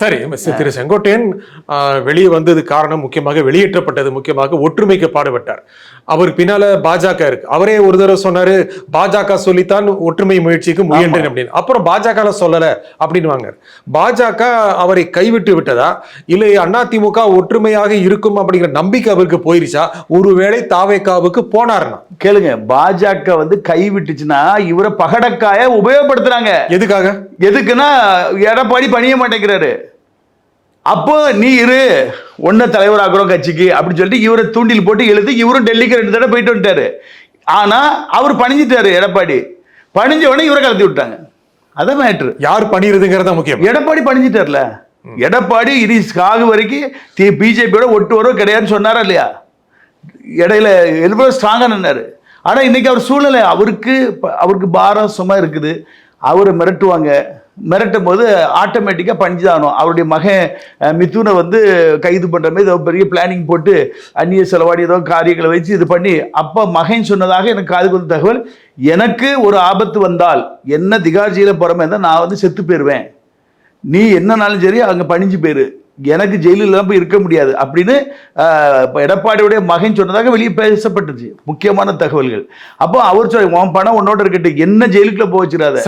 சரி, திரு செங்கோட்டையன் வெளியே வந்தது காரணம் முக்கியமாக வெளியேற்றப்பட்டது முக்கியமாக ஒற்றுமைக்கு பாடுபட்டார். அவருக்கு பின்னால பாஜக இருக்கு. அவரே ஒரு தடவை சொன்னாரு, பாஜக சொல்லித்தான் ஒற்றுமை முயற்சிக்கு முயன்றேன் அப்படின்னு. அப்புறம் பாஜக சொல்லல அப்படின்னு வாங்க. பாஜக அவரை கைவிட்டு விட்டதா, இல்லை அதிமுக ஒற்றுமையாக இருக்கும் அப்படிங்கிற நம்பிக்கை அவருக்கு போயிருச்சா? ஒருவேளை தாவேகாவுக்கு போனார்னா கேளுங்க, பாஜக கைவிட்டுச்சுன்னா இவரை பகடக்காய உபயோகப்படுத்துறாங்க. எதுக்குன்னா எடப்பாடி பணிய மாட்டேங்கிறாரு. அப்போ நீ இரு, ஒன்ன தலைவராக்குறோம் கட்சிக்கு அப்படின்னு சொல்லிட்டு இவரை தூண்டில் போட்டு எழுதி இவரும் டெல்லிக்கு 2 தடவை போயிட்டு வந்துட்டாரு. ஆனா அவர் பணிஞ்சிட்டாரு. எடப்பாடி பணிஞ்ச உடனே இவரை கலத்தி விட்டாங்க. அதான் மேட்ரு. யார் பணிறதுங்கிறதா முக்கியம். எடப்பாடி பணிஞ்சிட்டார்ல. எடப்பாடி இது காகு வரைக்கும் பிஜேபியோட ஒட்டு வரோ கிடையாதுன்னு சொன்னாரா இல்லையா? இடையில எவ்வளவு ஸ்ட்ராங்கா நின்னாரு. ஆனா இன்னைக்கு அவர் சூழ்நிலை அவருக்கு பாரம் சும்மா இருக்குது. அவரை மிரட்டுவாங்க. மிரட்டும் போது ஆட்டோமேட்டிக்காக பணிஞ்சாகணும். அவருடைய மகன் மிதுனை கைது பண்ணுற மாதிரி ஏதோ பெரிய பிளானிங் போட்டு அந்நிய செலவாடி ஏதோ காரியங்களை வச்சு இது பண்ணி அப்போ மகன் சொன்னதாக எனக்கு காதுக்கு வந்த தகவல், எனக்கு ஒரு ஆபத்து வந்தால் என்ன திகார்ஜியில் போகிற மாதிரி இருந்தால் நான் செத்து போயிடுவேன், நீ என்னன்னாலும் சரி அங்கே பணிஞ்சு போயிரு, எனக்கு ஜெயிலில் போய் இருக்க முடியாது அப்படின்னு எடப்பாடியுடைய மகன் சொன்னதாக வெளியே பேசப்பட்டுச்சு. முக்கியமான தகவல்கள். அப்போ அவர் சொல்ல, உன் பணம் உன்னோட இருக்கட்டும், என்ன ஜெயிலுக்குள்ள போக வச்சிடாத.